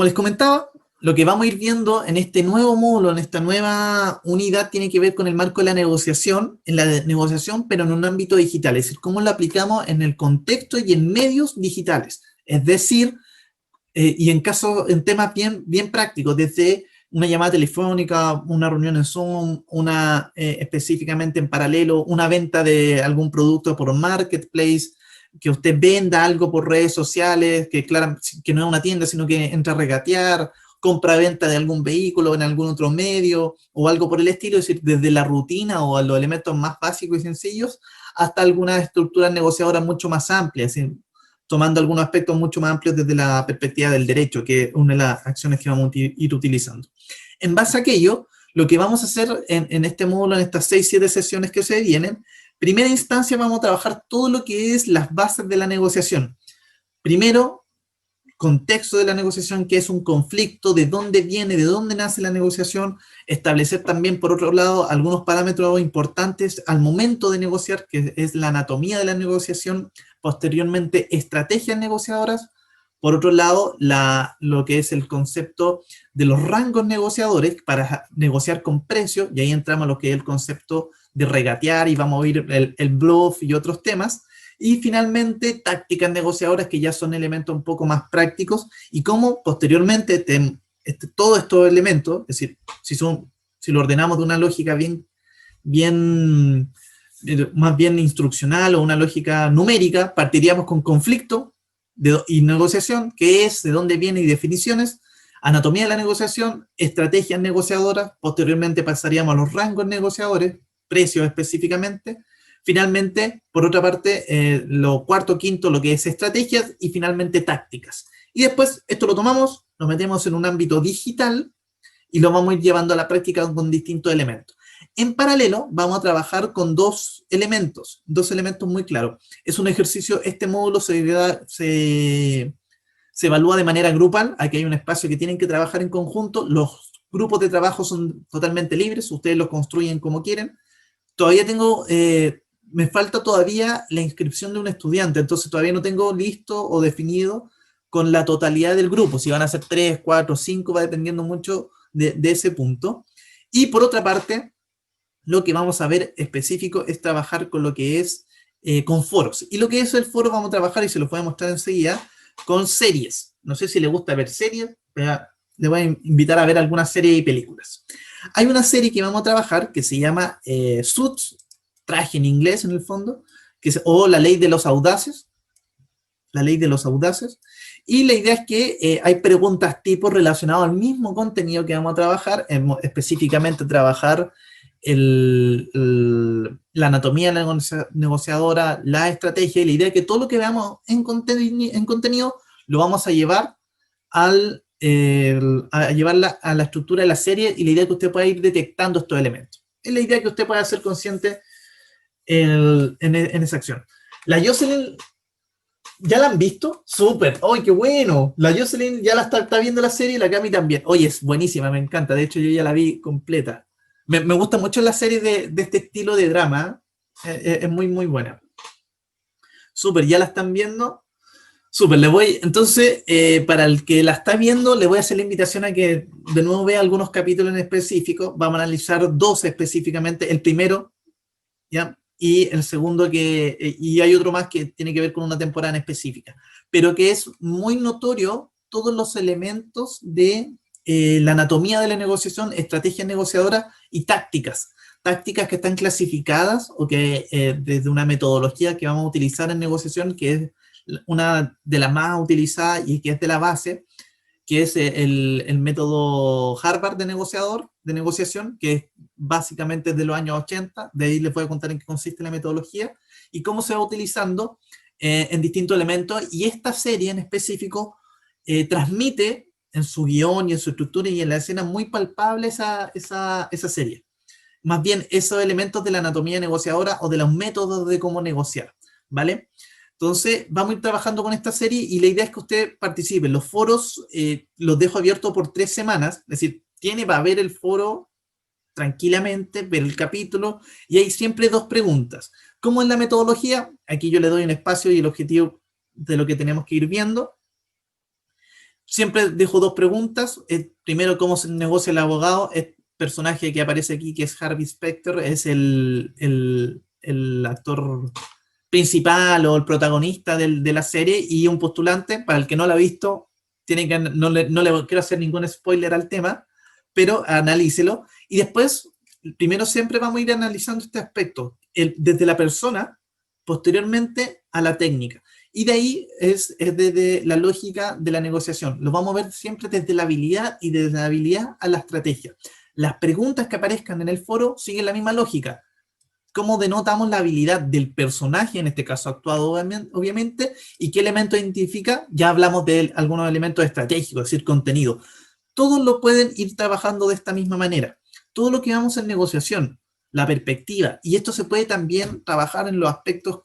como les comentaba, lo que vamos a ir viendo en este nuevo módulo, en esta nueva unidad, tiene que ver con el marco de la negociación, pero en un ámbito digital, es decir, cómo lo aplicamos en el contexto y en medios digitales. Es decir, y en temas bien prácticos, desde una llamada telefónica, una reunión en Zoom, específicamente en paralelo, una venta de algún producto por marketplace, que usted venda algo por redes sociales, que no es una tienda, sino que entra a regatear, compra-venta de algún vehículo en algún otro medio, o algo por el estilo, es decir, desde la rutina o a los elementos más básicos y sencillos, hasta algunas estructuras negociadoras mucho más amplias, es decir, tomando algunos aspectos mucho más amplios desde la perspectiva del derecho, que es una de las acciones que vamos a ir utilizando. En base a aquello, lo que vamos a hacer en este módulo, en estas 6-7 sesiones que se vienen, primera instancia vamos a trabajar todo lo que es las bases de la negociación. Primero, contexto de la negociación, que es un conflicto, de dónde viene, de dónde nace la negociación, establecer también, por otro lado, algunos parámetros importantes al momento de negociar, que es la anatomía de la negociación, posteriormente estrategias negociadoras, por otro lado, lo que es el concepto de los rangos negociadores para negociar con precio, y ahí entramos a lo que es el concepto de regatear, y vamos a oír el bluff y otros temas. Y finalmente, tácticas negociadoras, que ya son elementos un poco más prácticos, y cómo posteriormente todos estos elementos, es decir, si lo ordenamos de una lógica más bien instruccional o una lógica numérica, partiríamos con conflicto y negociación, que es de dónde viene y definiciones, anatomía de la negociación, estrategias negociadoras, posteriormente pasaríamos a los rangos negociadores, precios específicamente. Finalmente, por otra parte, lo cuarto, quinto, lo que es estrategias, y finalmente tácticas. Y después esto lo tomamos, lo metemos en un ámbito digital y lo vamos a ir llevando a la práctica con distintos elementos. En paralelo, vamos a trabajar con dos elementos muy claros. Es un ejercicio, este módulo se evalúa de manera grupal, aquí hay un espacio que tienen que trabajar en conjunto, los grupos de trabajo son totalmente libres, ustedes los construyen como quieren. Todavía me falta todavía la inscripción de un estudiante, entonces todavía no tengo listo o definido con la totalidad del grupo, si van a ser 3, 4, 5, va dependiendo mucho de ese punto. Y por otra parte, lo que vamos a ver específico es trabajar con lo que es con foros. Y lo que es el foro vamos a trabajar, y se los voy a mostrar enseguida, con series. No sé si les gusta ver series, pero les voy a invitar a ver algunas series y películas. Hay una serie que vamos a trabajar que se llama Suits, traje en inglés en el fondo, o La Ley de los Audaces, La Ley de los Audaces, y la idea es que hay preguntas tipo relacionadas al mismo contenido que vamos a trabajar, específicamente trabajar la anatomía de la negociadora, la estrategia, y la idea es que todo lo que veamos en contenido lo vamos a llevar a llevarla a la estructura de la serie, y la idea es que usted pueda ir detectando estos elementos. Es la idea que usted pueda ser consciente en esa acción. La Jocelyn, ¿ya la han visto? ¡Súper! ¡Ay, qué bueno! La Jocelyn ya está viendo la serie, y la Cami también. Oye, es buenísima, me encanta. De hecho, yo ya la vi completa. Me gusta mucho la serie de este estilo de drama. Es muy, muy buena. Súper, ¿ya la están viendo? Súper, entonces, para el que la está viendo, le voy a hacer la invitación a que de nuevo vea algunos capítulos en específico. Vamos a analizar dos específicamente. El primero, ¿ya? Y el segundo y hay otro más que tiene que ver con una temporada en específica, pero que es muy notorio todos los elementos de la anatomía de la negociación, estrategias negociadoras y tácticas que están clasificadas, o que desde una metodología que vamos a utilizar en negociación, que es una de las más utilizadas y que es de la base, que es el método Harvard de negociación, que es básicamente de los años 80, de ahí les voy a contar en qué consiste la metodología y cómo se va utilizando en distintos elementos, y esta serie en específico transmite en su guión y en su estructura y en la escena muy palpable esa serie. Más bien esos elementos de la anatomía negociadora o de los métodos de cómo negociar, ¿vale? Entonces, vamos a ir trabajando con esta serie, y la idea es que usted participe. Los foros los dejo abiertos por 3 semanas, es decir, tiene para ver el foro tranquilamente, ver el capítulo, y hay siempre 2 preguntas. ¿Cómo es la metodología? Aquí yo le doy un espacio y el objetivo de lo que tenemos que ir viendo. Siempre dejo dos preguntas. Primero, ¿cómo se negocia el abogado? El personaje que aparece aquí, que es Harvey Specter, es el actor principal o el protagonista de la serie, y un postulante, para el que no lo ha visto, tiene que, no le quiero hacer ningún spoiler al tema, pero analícelo. Y después, primero siempre vamos a ir analizando este aspecto, desde la persona, posteriormente a la técnica. Y de ahí es desde la lógica de la negociación. Lo vamos a ver siempre desde la habilidad y desde la habilidad a la estrategia. Las preguntas que aparezcan en el foro siguen la misma lógica. ¿Cómo denotamos la habilidad del personaje, en este caso actuado obviamente, y qué elemento identifica? Ya hablamos de algunos elementos estratégicos, es decir, contenido. Todos lo pueden ir trabajando de esta misma manera. Todo lo que vamos en negociación, la perspectiva, y esto se puede también trabajar en los aspectos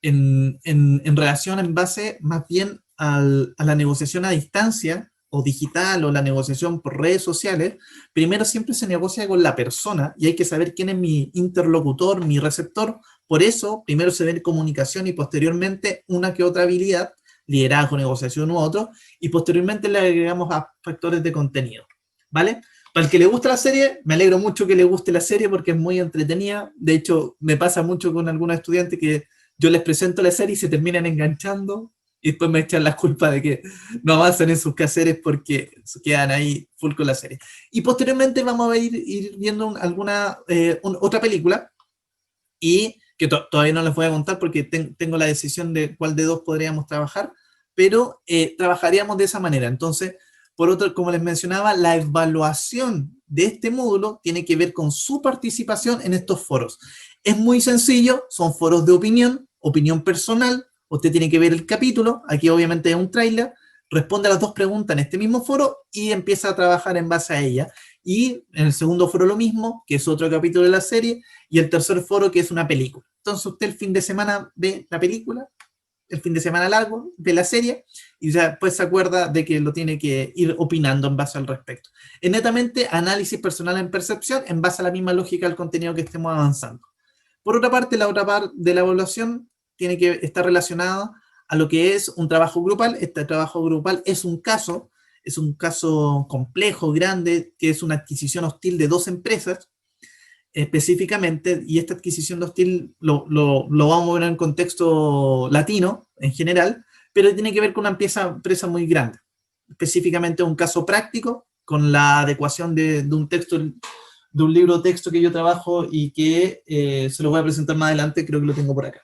en relación en base más bien a la negociación a distancia o digital o la negociación por redes sociales. Primero siempre se negocia con la persona y hay que saber quién es mi interlocutor, mi receptor. Por eso primero se ve comunicación y posteriormente una que otra habilidad, liderazgo, negociación u otro, y posteriormente le agregamos a factores de contenido, ¿vale? Para el que le gusta la serie, me alegro mucho que le guste la serie porque es muy entretenida. De hecho, me pasa mucho con algunos estudiantes que yo les presento la serie y se terminan enganchando y después me echan la culpa de que no avanzan en sus quehaceres porque se quedan ahí full con la serie. Y posteriormente vamos a ir viendo otra película y que todavía no les voy a contar porque tengo la decisión de cuál de dos podríamos trabajar, pero trabajaríamos de esa manera. Entonces, por otro, como les mencionaba, la evaluación de este módulo tiene que ver con su participación en estos foros. Es muy sencillo, son foros de opinión personal. Usted tiene que ver el capítulo, aquí obviamente es un tráiler, responde a las dos preguntas en este mismo foro y empieza a trabajar en base a ella. Y en el segundo foro lo mismo, que es otro capítulo de la serie, y el tercer foro, que es una película. Entonces usted el fin de semana ve la película, el fin de semana largo de la serie, y ya después se acuerda de que lo tiene que ir opinando en base al respecto. Es netamente análisis personal en percepción en base a la misma lógica del contenido que estemos avanzando. Por otra parte, la otra parte de la evaluación tiene que estar relacionada a lo que es un trabajo grupal. Este trabajo grupal es un caso complejo, grande, que es una adquisición hostil de dos empresas específicamente, y esta adquisición hostil lo vamos a ver en contexto latino en general, pero tiene que ver con una empresa muy grande. Específicamente un caso práctico con la adecuación de un texto, de un libro de texto que yo trabajo y que se lo voy a presentar más adelante, creo que lo tengo por acá.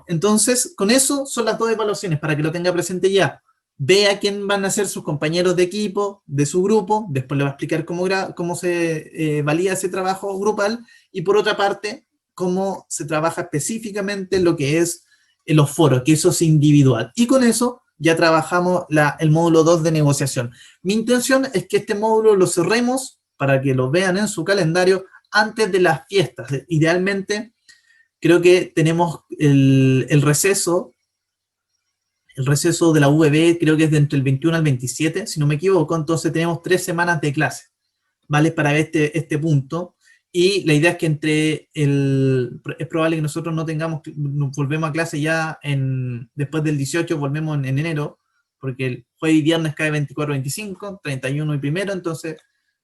Entonces, con eso son las dos evaluaciones, para que lo tenga presente ya. Vea quién van a ser sus compañeros de equipo, de su grupo, después le va a explicar cómo se valida ese trabajo grupal, y por otra parte, cómo se trabaja específicamente lo que es en los foros, que eso es individual. Y con eso ya trabajamos el módulo 2 de negociación. Mi intención es que este módulo lo cerremos para que lo vean en su calendario antes de las fiestas. Idealmente, creo que tenemos el receso de la UVB, creo que es de entre el 21 al 27, si no me equivoco. Entonces tenemos 3 semanas de clase, ¿vale? Para ver este punto. Y la idea es que es probable que nosotros no volvemos a clase ya después del 18, volvemos en enero, porque el jueves y viernes cae 24, 25, 31 y primero, entonces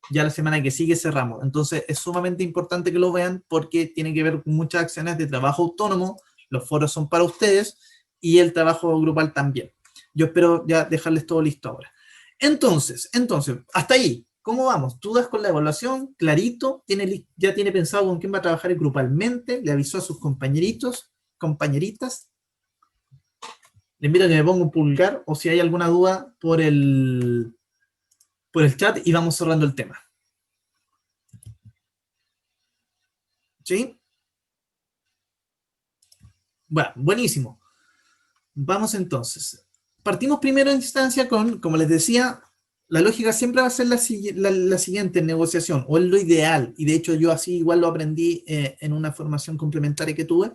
ya la semana que sigue cerramos. Entonces es sumamente importante que lo vean porque tiene que ver con muchas acciones de trabajo autónomo, los foros son para ustedes y el trabajo grupal también. Yo espero ya dejarles todo listo ahora. Entonces, hasta ahí, ¿cómo vamos? ¿Dudas con la evaluación? Clarito, ya tiene pensado con quién va a trabajar grupalmente, le avisó a sus compañeritos, compañeritas. Le invito a que me ponga un pulgar o si hay alguna duda por el chat y vamos cerrando el tema. ¿Sí? Bueno, buenísimo. Vamos entonces. Partimos primero en instancia con, como les decía, la lógica siempre va a ser la siguiente negociación, o es lo ideal, y de hecho yo así igual lo aprendí en una formación complementaria que tuve.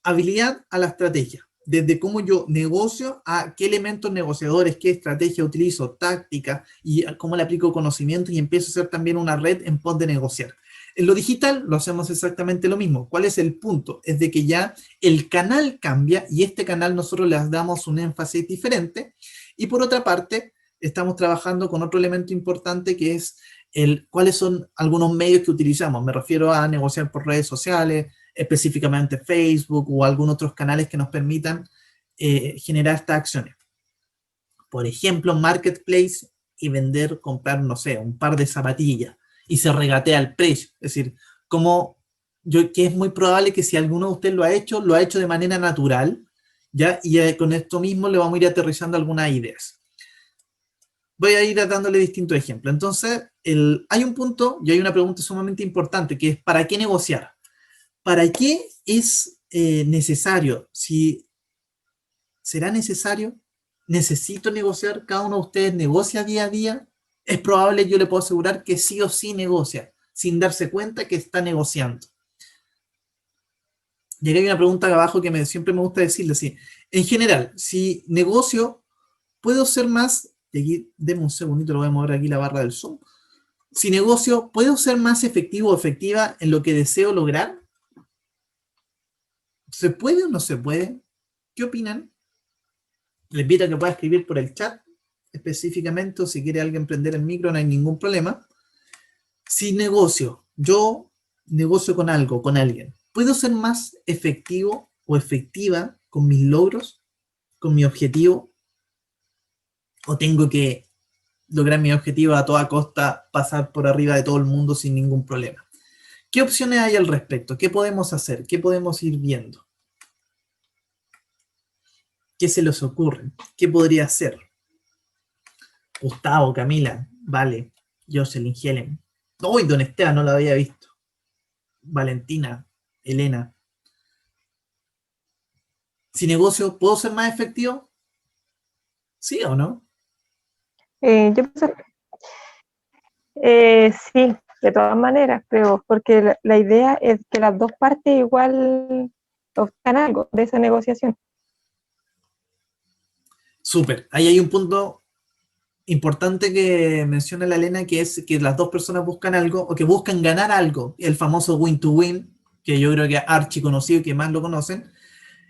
Habilidad a la estrategia, desde cómo yo negocio a qué elementos negociadores, qué estrategia utilizo, táctica, y cómo le aplico conocimiento y empiezo a hacer también una red en pos de negociar. En lo digital lo hacemos exactamente lo mismo. ¿Cuál es el punto? Es de que ya el canal cambia y este canal nosotros le damos un énfasis diferente Y por otra parte, estamos trabajando con otro elemento importante que es cuáles son algunos medios que utilizamos. Me refiero a negociar por redes sociales, específicamente Facebook o algunos otros canales que nos permitan generar estas acciones. Por ejemplo, Marketplace y vender, comprar, no sé, un par de zapatillas y se regatea el precio. Es decir, que es muy probable que si alguno de ustedes lo ha hecho de manera natural, ¿ya? Y con esto mismo le vamos a ir aterrizando algunas ideas. Voy a ir dándole distintos ejemplos. Entonces, hay un punto y hay una pregunta sumamente importante, que es ¿para qué negociar? ¿Para qué es necesario? Si será necesario, necesito negociar, cada uno de ustedes negocia día a día, es probable, yo le puedo asegurar que sí o sí negocia, sin darse cuenta que está negociando. Y aquí hay una pregunta de abajo que siempre me gusta decirle así. En general, si negocio, ¿puedo ser más? Y aquí, denme un segundito, lo voy a mover aquí la barra del Zoom. Si negocio, ¿puedo ser más efectivo o efectiva en lo que deseo lograr? ¿Se puede o no se puede? ¿Qué opinan? Les invito a que pueda escribir por el chat específicamente, o si quiere alguien prender el micro, no hay ningún problema. Si yo negocio con algo, con alguien, ¿puedo ser más efectivo o efectiva con mis logros, con mi objetivo? ¿O tengo que lograr mi objetivo a toda costa, pasar por arriba de todo el mundo sin ningún problema? ¿Qué opciones hay al respecto? ¿Qué podemos hacer? ¿Qué podemos ir viendo? ¿Qué se les ocurre? ¿Qué podría ser? Gustavo, Camila, Vale, Jocelyn, Helen. Uy, Don Esteban, no lo había visto. Valentina, Elena. Si negocio, ¿puedo ser más efectivo? ¿Sí o no? Yo pienso, sí, de todas maneras, creo, porque la idea es que las dos partes igual obtengan algo de esa negociación. Súper. Ahí hay un punto importante que menciona la Elena, que es que las dos personas buscan algo o que buscan ganar algo. El famoso win-to-win, que yo creo que es archi conocido y que más lo conocen.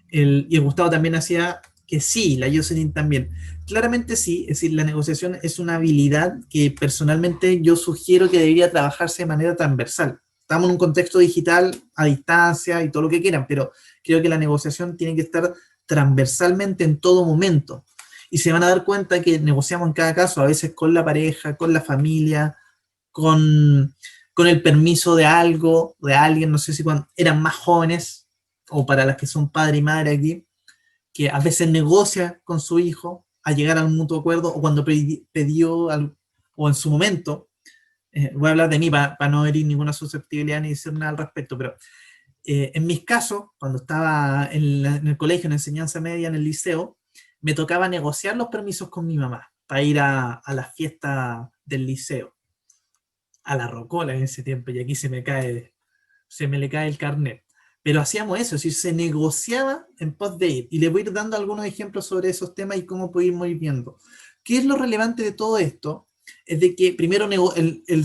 Y el Gustavo también hacía que sí, la Jocelyn también. Claramente sí, es decir, la negociación es una habilidad que personalmente yo sugiero que debería trabajarse de manera transversal. Estamos en un contexto digital, a distancia y todo lo que quieran, pero creo que la negociación tiene que estar transversalmente en todo momento. Y se van a dar cuenta que negociamos en cada caso, a veces con la pareja, con la familia, con el permiso de algo, de alguien, no sé si cuando eran más jóvenes, o para las que son padre y madre aquí, que a veces negocia con su hijo a llegar a un mutuo acuerdo, o cuando pidió, o en su momento, voy a hablar de mí para no herir ninguna susceptibilidad ni decir nada al respecto, pero en mis casos, cuando estaba en el colegio, en enseñanza media, en el liceo, me tocaba negociar los permisos con mi mamá para ir a la fiesta del liceo, a la rocola en ese tiempo, y aquí se me le cae el carnet. Pero hacíamos eso, es decir, se negociaba en pos de ir. Y le voy a ir dando algunos ejemplos sobre esos temas y cómo podemos ir viendo. ¿Qué es lo relevante de todo esto? Es de que primero,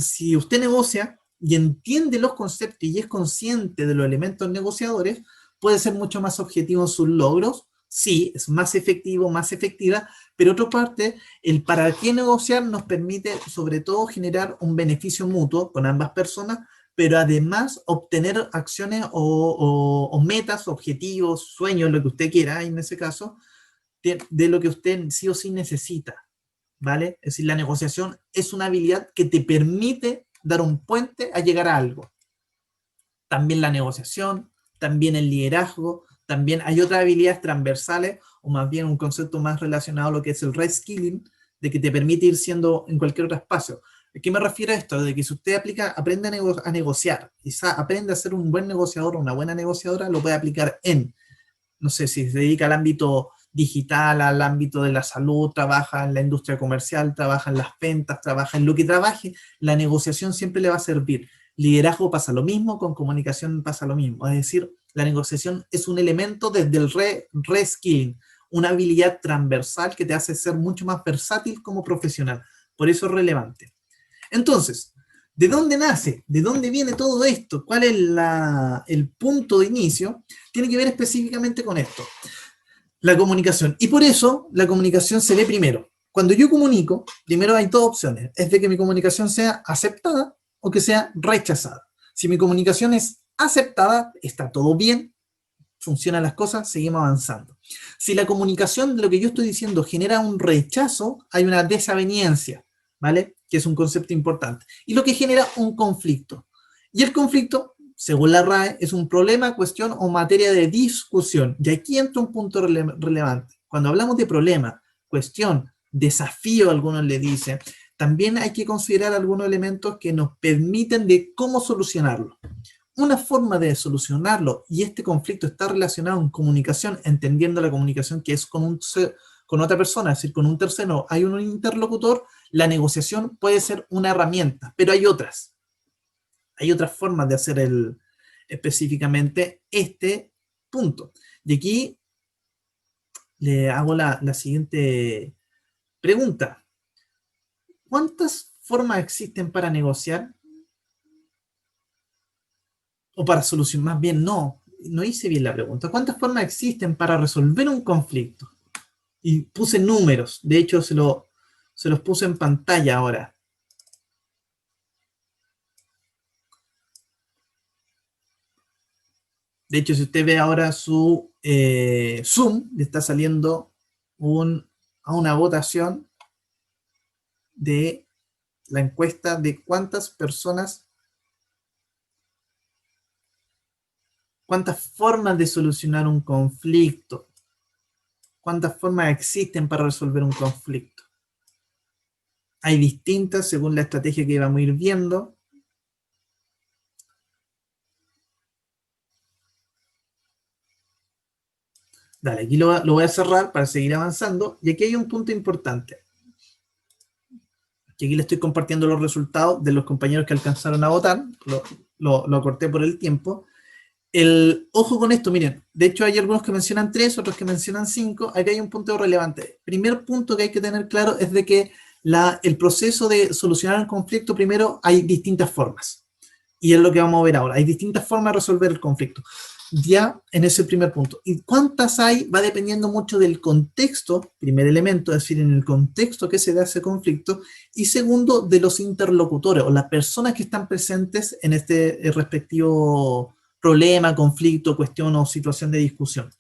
si usted negocia y entiende los conceptos y es consciente de los elementos negociadores, puede ser mucho más objetivo en sus logros. Sí, es más efectivo, más efectiva, pero otra parte, el para qué negociar nos permite sobre todo generar un beneficio mutuo con ambas personas, pero además obtener acciones o metas, objetivos, sueños, lo que usted quiera en ese caso, de lo que usted sí o sí necesita, ¿vale? Es decir, la negociación es una habilidad que te permite dar un puente a llegar a algo. También la negociación, también el liderazgo, también hay otras habilidades transversales, o más bien un concepto más relacionado a lo que es el reskilling, de que te permite ir siendo en cualquier otro espacio. ¿A qué me refiero a esto? De que si usted aprende a negociar, quizá aprende a ser un buen negociador o una buena negociadora, lo puede aplicar no sé, si se dedica al ámbito digital, al ámbito de la salud, trabaja en la industria comercial, trabaja en las ventas, trabaja en lo que trabaje, la negociación siempre le va a servir. Liderazgo pasa lo mismo, con comunicación pasa lo mismo. Es decir, la negociación es un elemento desde el reskilling, una habilidad transversal que te hace ser mucho más versátil como profesional. Por eso es relevante. Entonces, ¿de dónde nace? ¿De dónde viene todo esto? ¿Cuál es el punto de inicio? Tiene que ver específicamente con esto. La comunicación. Y por eso la comunicación se ve primero. Cuando yo comunico, primero hay dos opciones. Es de que mi comunicación sea aceptada o que sea rechazada. Si mi comunicación es aceptada, está todo bien, funcionan las cosas, seguimos avanzando. Si la comunicación de lo que yo estoy diciendo genera un rechazo, hay una desaveniencia, ¿vale? Que es un concepto importante. Y lo que genera un conflicto. Y el conflicto, según la RAE, es un problema, cuestión o materia de discusión. Y aquí entra un punto relevante. Cuando hablamos de problema, cuestión, desafío, algunos le dicen, también hay que considerar algunos elementos que nos permiten de cómo solucionarlo. Una forma de solucionarlo, y este conflicto está relacionado en comunicación, entendiendo la comunicación que es con otra persona, es decir, con un tercero, hay un interlocutor, la negociación puede ser una herramienta, pero hay otras formas de hacer específicamente este punto. Y aquí le hago la siguiente pregunta. ¿Cuántas formas existen para negociar? O para solucionar, más bien no hice bien la pregunta. ¿Cuántas formas existen para resolver un conflicto? Y puse números, de hecho se los puse en pantalla ahora. De hecho, si usted ve ahora su Zoom, le está saliendo a una votación de la encuesta de cuántas formas de solucionar un conflicto, cuántas formas existen para resolver un conflicto. Hay distintas según la estrategia que vamos a ir viendo. Dale, aquí lo voy a cerrar para seguir avanzando. Y aquí hay un punto importante. Que aquí le estoy compartiendo los resultados de los compañeros que alcanzaron a votar. Lo corté por el tiempo. Ojo con esto, miren. De hecho, hay algunos que mencionan 3, otros que mencionan 5. Aquí hay un punto relevante. Primer punto que hay que tener claro es de que el proceso de solucionar el conflicto, primero, hay distintas formas. Y es lo que vamos a ver ahora. Hay distintas formas de resolver el conflicto. Ya en ese primer punto. ¿Y cuántas hay? Va dependiendo mucho del contexto, primer elemento, es decir, en el contexto que se da ese conflicto, y segundo, de los interlocutores o las personas que están presentes en este respectivo problema, conflicto, cuestión o situación de discusión.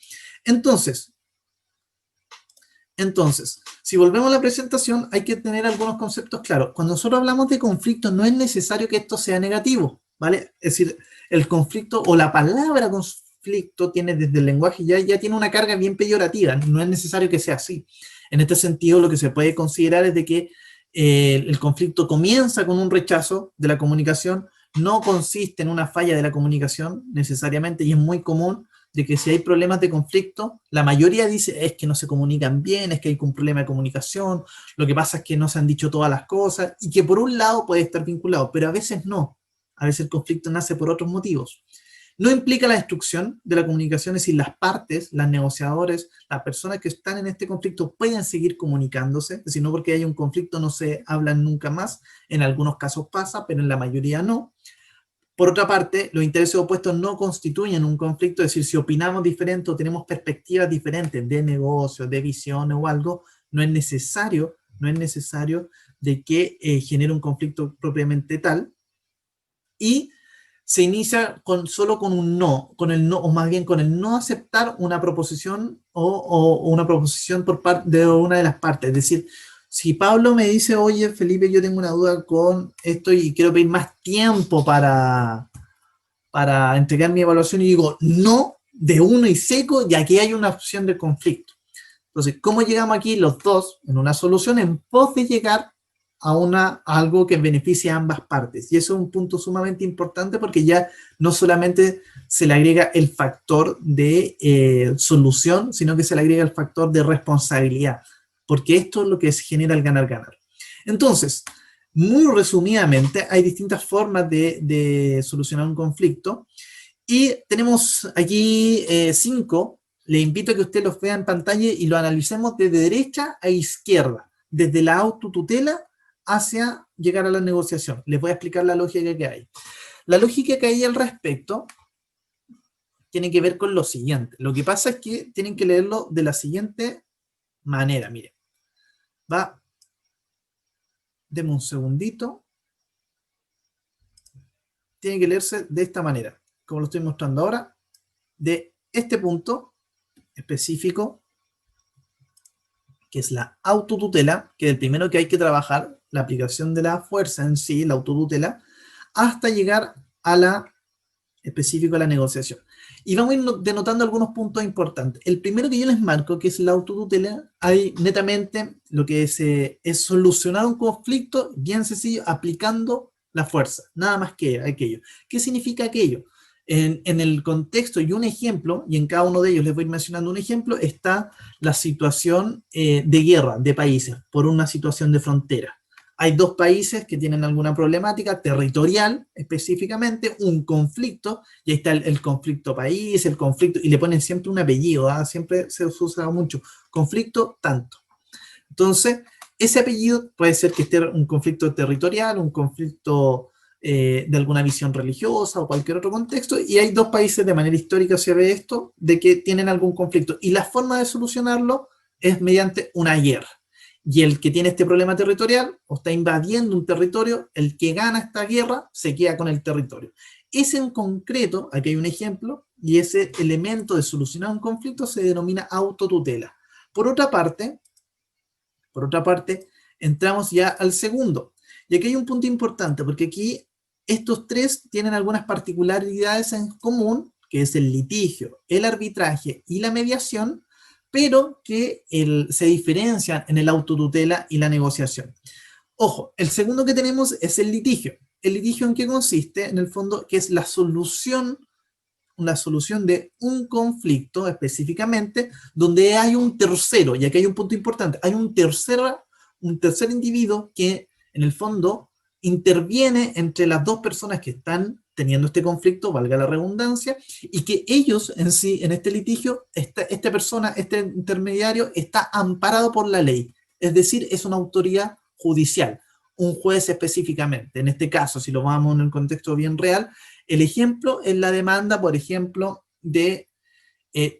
Entonces, si volvemos a la presentación, hay que tener algunos conceptos claros. Cuando nosotros hablamos de conflicto, no es necesario que esto sea negativo, ¿vale? Es decir, el conflicto o la palabra conflicto tiene desde el lenguaje ya tiene una carga bien peyorativa, no es necesario que sea así. En este sentido, lo que se puede considerar es de que el conflicto comienza con un rechazo de la comunicación, no consiste en una falla de la comunicación necesariamente, y es muy común de que si hay problemas de conflicto, la mayoría dice es que no se comunican bien, es que hay un problema de comunicación, lo que pasa es que no se han dicho todas las cosas, y que por un lado puede estar vinculado, pero a veces no. A veces el conflicto nace por otros motivos. No implica la destrucción de la comunicación, es decir, las partes, los negociadores, las personas que están en este conflicto pueden seguir comunicándose, es decir, no porque haya un conflicto no se hablan nunca más, en algunos casos pasa, pero en la mayoría no. Por otra parte, los intereses opuestos no constituyen un conflicto, es decir, si opinamos diferente o tenemos perspectivas diferentes de negocio, de visión o algo, no es necesario de que genere un conflicto propiamente tal, y se inicia solo con un no, o más bien con el no aceptar una proposición o una proposición por parte de una de las partes. Es decir, si Pablo me dice, oye, Felipe, yo tengo una duda con esto y quiero pedir más tiempo para entregar mi evaluación, y digo, no, de uno y seco, y aquí hay una opción de conflicto. Entonces, ¿cómo llegamos aquí los dos en una solución en pos de llegar a algo que beneficie a ambas partes? Y eso es un punto sumamente importante porque ya no solamente se le agrega el factor de solución, sino que se le agrega el factor de responsabilidad, porque esto es lo que genera el ganar-ganar. Entonces, muy resumidamente, hay distintas formas de solucionar un conflicto, y tenemos aquí 5. Le invito a que usted los vea en pantalla y lo analicemos de derecha a izquierda, desde la autotutela hacia llegar a la negociación. Les voy a explicar la lógica que hay. La lógica que hay al respecto tiene que ver con lo siguiente. Lo que pasa es que tienen que leerlo de la siguiente manera, miren. Deme un segundito. Tiene que leerse de esta manera, como lo estoy mostrando ahora, de este punto específico, que es la autotutela, que es el primero que hay que trabajar, la aplicación de la fuerza en sí, la autotutela, hasta llegar a la específico a la negociación. Y vamos a ir denotando algunos puntos importantes. El primero que yo les marco, que es la autotutela, hay netamente lo que es solucionar un conflicto bien sencillo aplicando la fuerza, nada más que aquello. ¿Qué significa aquello? En el contexto y un ejemplo, y en cada uno de ellos les voy mencionando un ejemplo, está la situación de guerra de países por una situación de frontera. Hay dos países que tienen alguna problemática territorial, específicamente, un conflicto, y ahí está el conflicto país, el conflicto, y le ponen siempre un apellido, ¿eh? Siempre se usa mucho, conflicto tanto. Entonces, ese apellido puede ser que esté un conflicto territorial, un conflicto de alguna visión religiosa o cualquier otro contexto, y hay dos países, de manera histórica se ve esto, de que tienen algún conflicto, y la forma de solucionarlo es mediante una guerra. Y el que tiene este problema territorial o está invadiendo un territorio, el que gana esta guerra se queda con el territorio. Ese en concreto, aquí hay un ejemplo, y ese elemento de solucionar un conflicto se denomina autotutela. Por otra parte, entramos ya al segundo. Y aquí hay un punto importante, porque aquí estos tres tienen algunas particularidades en común, que es el litigio, el arbitraje y la mediación, pero que se diferencian en el autotutela y la negociación. Ojo, el segundo que tenemos es el litigio. ¿El litigio en qué consiste? En el fondo, que es la solución, una solución de un conflicto específicamente, donde hay un tercero, y aquí hay un punto importante, hay un tercer individuo que en el fondo interviene entre las dos personas que están teniendo este conflicto, valga la redundancia, y que ellos en sí, en este litigio, esta persona, este intermediario, está amparado por la ley, es decir, es una autoridad judicial, un juez específicamente. En este caso, si lo vamos en un contexto bien real, el ejemplo es la demanda, por ejemplo, de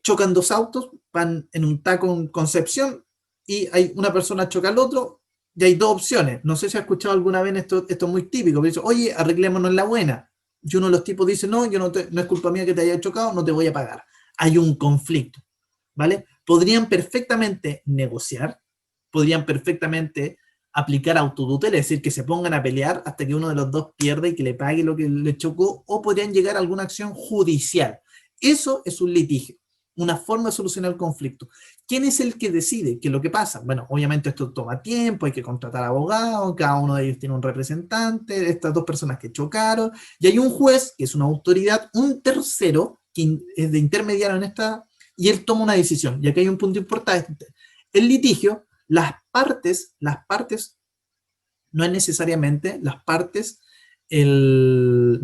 chocan dos autos, van en un taco en Concepción, y hay una persona choca al otro, y hay dos opciones. No sé si has escuchado alguna vez esto es muy típico, que dice, oye, arreglémonos la buena. Y uno de los tipos dice, no, no es culpa mía que te haya chocado, no te voy a pagar. Hay un conflicto, ¿vale? Podrían perfectamente negociar, podrían perfectamente aplicar autotutela, es decir, que se pongan a pelear hasta que uno de los dos pierda y que le pague lo que le chocó, o podrían llegar a alguna acción judicial. Eso es un litigio, una forma de solucionar el conflicto. ¿Quién es el que decide qué es lo que pasa? Bueno, obviamente esto toma tiempo, hay que contratar abogados, cada uno de ellos tiene un representante, estas dos personas que chocaron, y hay un juez, que es una autoridad, un tercero, que es de intermediario en esta, y él toma una decisión. Y aquí hay un punto importante. El litigio, las partes, no es necesariamente no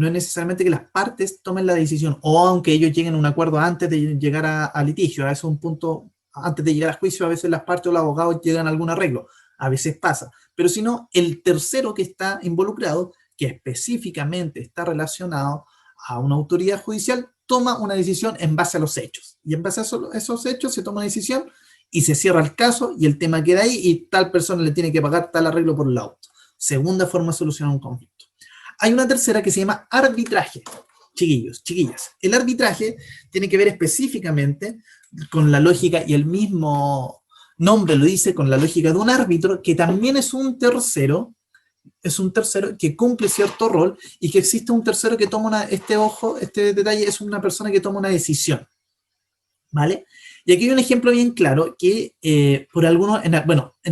es necesariamente que las partes tomen la decisión, o aunque ellos lleguen a un acuerdo antes de llegar a litigio, a eso es un punto, antes de llegar a juicio, a veces las partes o los abogados llegan a algún arreglo, a veces pasa, pero si no, el tercero que está involucrado, que específicamente está relacionado a una autoridad judicial, toma una decisión en base a los hechos, y en base a esos hechos se toma una decisión y se cierra el caso y el tema queda ahí y tal persona le tiene que pagar tal arreglo por el auto. Segunda forma de solucionar un conflicto. Hay una tercera que se llama arbitraje. Chiquillos, chiquillas. El arbitraje tiene que ver específicamente con la lógica, y el mismo nombre lo dice, con la lógica de un árbitro, que también es un tercero que cumple cierto rol, y que existe un tercero que toma este detalle, es una persona que toma una decisión. ¿Vale? Y aquí hay un ejemplo bien claro que por algunos, en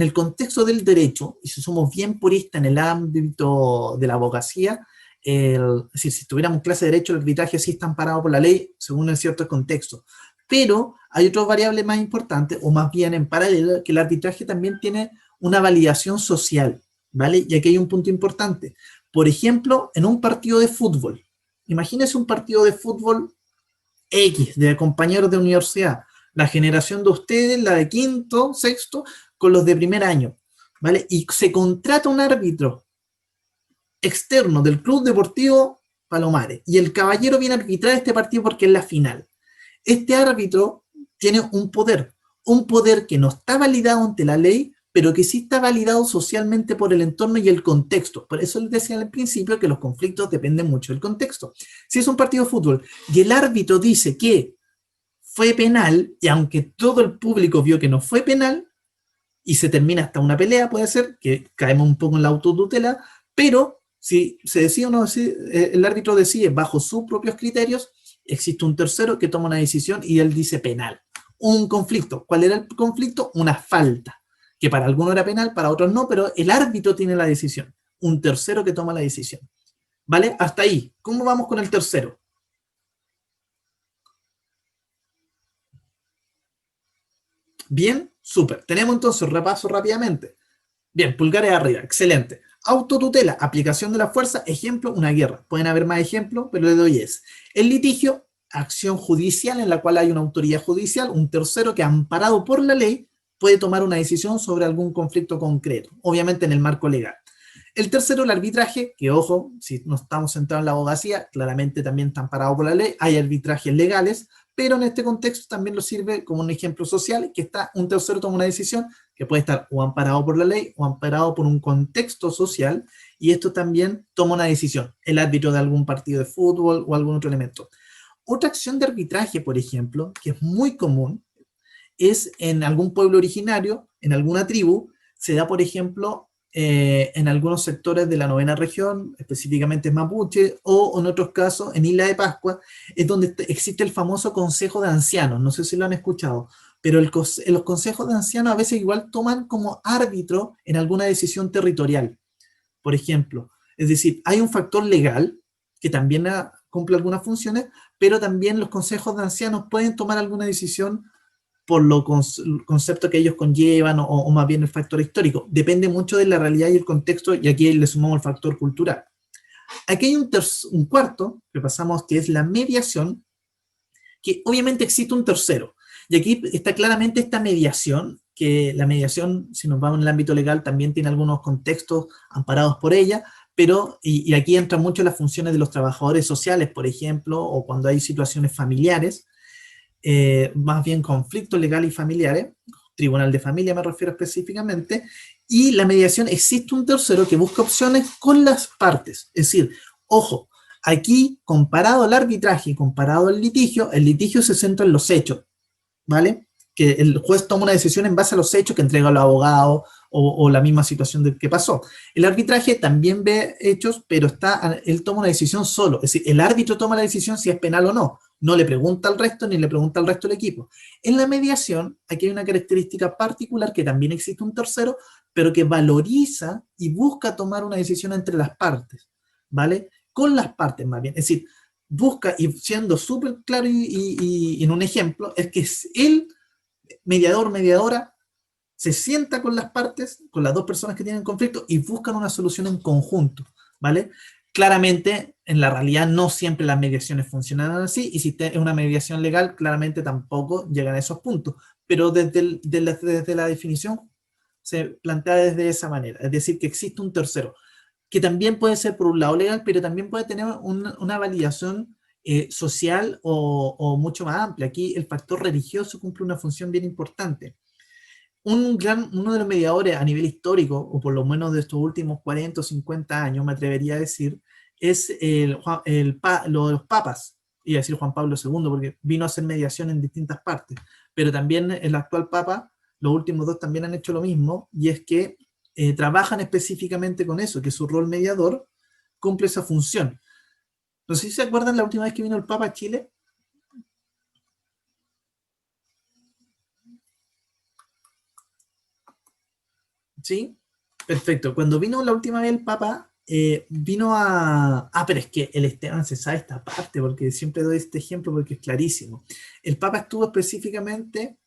el contexto del derecho, y si somos bien puristas en el ámbito de la abogacía, es decir, si tuviéramos clase de derecho, el arbitraje sí está amparado por la ley según en ciertos contextos. Pero hay otras variables más importantes, o más bien en paralelo, que el arbitraje también tiene una validación social, ¿vale? Y aquí hay un punto importante. Por ejemplo, en un partido de fútbol. Imagínense un partido de fútbol X, de compañeros de universidad, la generación de ustedes, la de quinto, sexto, con los de primer año, ¿vale? Y se contrata un árbitro externo del Club Deportivo Palomares, y el caballero viene a arbitrar este partido porque es la final. Este árbitro tiene un poder que no está validado ante la ley, pero que sí está validado socialmente por el entorno y el contexto. Por eso les decía al principio que los conflictos dependen mucho del contexto. Si es un partido de fútbol y el árbitro dice que fue penal, y aunque todo el público vio que no fue penal, y se termina hasta una pelea, puede ser, que caemos un poco en la autotutela, pero si se decide o no, el árbitro decide bajo sus propios criterios, existe un tercero que toma una decisión y él dice penal. Un conflicto. ¿Cuál era el conflicto? Una falta, que para algunos era penal, para otros no, pero el árbitro tiene la decisión. Un tercero que toma la decisión. ¿Vale? Hasta ahí. ¿Cómo vamos con el tercero? Bien, súper. Tenemos entonces repaso rápidamente. Bien, pulgares arriba, excelente. Autotutela, aplicación de la fuerza, ejemplo, una guerra. Pueden haber más ejemplos, pero le doy es. El litigio, acción judicial en la cual hay una autoridad judicial, un tercero que amparado por la ley puede tomar una decisión sobre algún conflicto concreto, obviamente en el marco legal. El tercero, el arbitraje, que ojo, si no estamos centrados en la abogacía, claramente también está amparado por la ley, hay arbitrajes legales, pero en este contexto también lo sirve como un ejemplo social, que está un tercero toma una decisión que puede estar o amparado por la ley o amparado por un contexto social, y esto también toma una decisión, el árbitro de algún partido de fútbol o algún otro elemento. Otra acción de arbitraje, por ejemplo, que es muy común, es en algún pueblo originario, en alguna tribu, se da, por ejemplo, en algunos sectores de la novena región, específicamente en Mapuche, o en otros casos en Isla de Pascua, es donde existe el famoso Consejo de Ancianos, no sé si lo han escuchado, pero los consejos de ancianos a veces igual toman como árbitro en alguna decisión territorial, por ejemplo. Es decir, hay un factor legal que también cumple algunas funciones, pero también los consejos de ancianos pueden tomar alguna decisión por los conceptos que ellos conllevan o más bien el factor histórico. Depende mucho de la realidad y el contexto, y aquí le sumamos el factor cultural. Aquí hay un cuarto que pasamos, que es la mediación, que obviamente existe un tercero. Y aquí está claramente esta mediación, que la mediación, si nos vamos en el ámbito legal, también tiene algunos contextos amparados por ella, pero, y aquí entran mucho las funciones de los trabajadores sociales, por ejemplo, o cuando hay situaciones familiares, más bien conflictos legales y familiares, tribunal de familia me refiero específicamente, y la mediación existe un tercero que busca opciones con las partes. Es decir, ojo, aquí comparado al arbitraje y comparado al litigio, el litigio se centra en los hechos, ¿vale? Que el juez toma una decisión en base a los hechos que entrega al abogado o la misma situación de que pasó. El arbitraje también ve hechos, pero él toma una decisión solo. Es decir, el árbitro toma la decisión si es penal o no. No le pregunta al resto ni le pregunta al resto del equipo. En la mediación, aquí hay una característica particular que también existe un tercero, pero que valoriza y busca tomar una decisión entre las partes, ¿vale? Con las partes más bien. Es decir, busca, y siendo súper claro y en un ejemplo, es que es el mediador, mediadora, se sienta con las partes, con las dos personas que tienen conflicto y buscan una solución en conjunto, ¿vale? Claramente, en la realidad no siempre las mediaciones funcionan así, y si es una mediación legal, claramente tampoco llegan a esos puntos, pero desde la definición se plantea desde esa manera, es decir, que existe un tercero, que también puede ser por un lado legal, pero también puede tener una validación social o mucho más amplia. Aquí el factor religioso cumple una función bien importante. Uno de los mediadores a nivel histórico, o por lo menos de estos últimos 40 o 50 años, me atrevería a decir, es los papas, iba a decir Juan Pablo II, porque vino a hacer mediación en distintas partes, pero también el actual papa, los últimos dos también han hecho lo mismo, y es que trabajan específicamente con eso, que su rol mediador cumple esa función. No sé si se acuerdan la última vez que vino el papa a Chile. ¿Sí? Perfecto. Cuando vino la última vez el Papa, vino a... Ah, pero es que el Esteban se sabe esta parte, porque siempre doy este ejemplo porque es clarísimo. El Papa estuvo específicamente,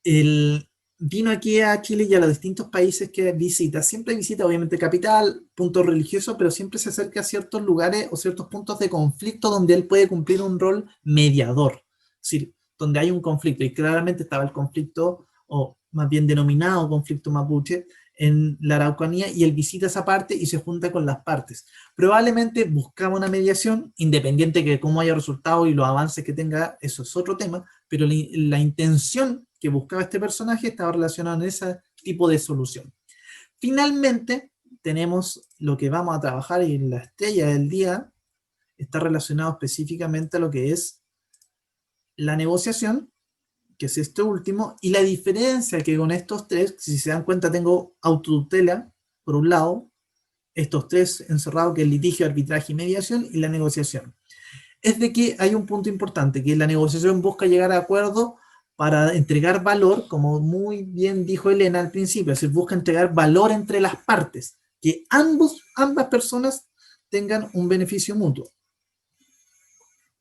vino aquí a Chile y a los distintos países que visita. Siempre visita, obviamente, capital, puntos religiosos, pero siempre se acerca a ciertos lugares o ciertos puntos de conflicto donde él puede cumplir un rol mediador. Es decir, donde hay un conflicto, y claramente estaba el conflicto, o más bien denominado conflicto mapuche, en la Araucanía y él visita esa parte y se junta con las partes. Probablemente buscaba una mediación, independiente de cómo haya resultado y los avances que tenga, eso es otro tema, pero la intención que buscaba este personaje estaba relacionada en ese tipo de solución. Finalmente, tenemos lo que vamos a trabajar y la estrella del día está relacionado específicamente a lo que es la negociación, que es este último, y la diferencia que con estos tres, si se dan cuenta, tengo autotutela, por un lado, estos tres encerrados, que es litigio, arbitraje y mediación, y la negociación. Es de que hay un punto importante, que la negociación busca llegar a acuerdo para entregar valor, como muy bien dijo Elena al principio, es decir, busca entregar valor entre las partes, que ambas personas tengan un beneficio mutuo.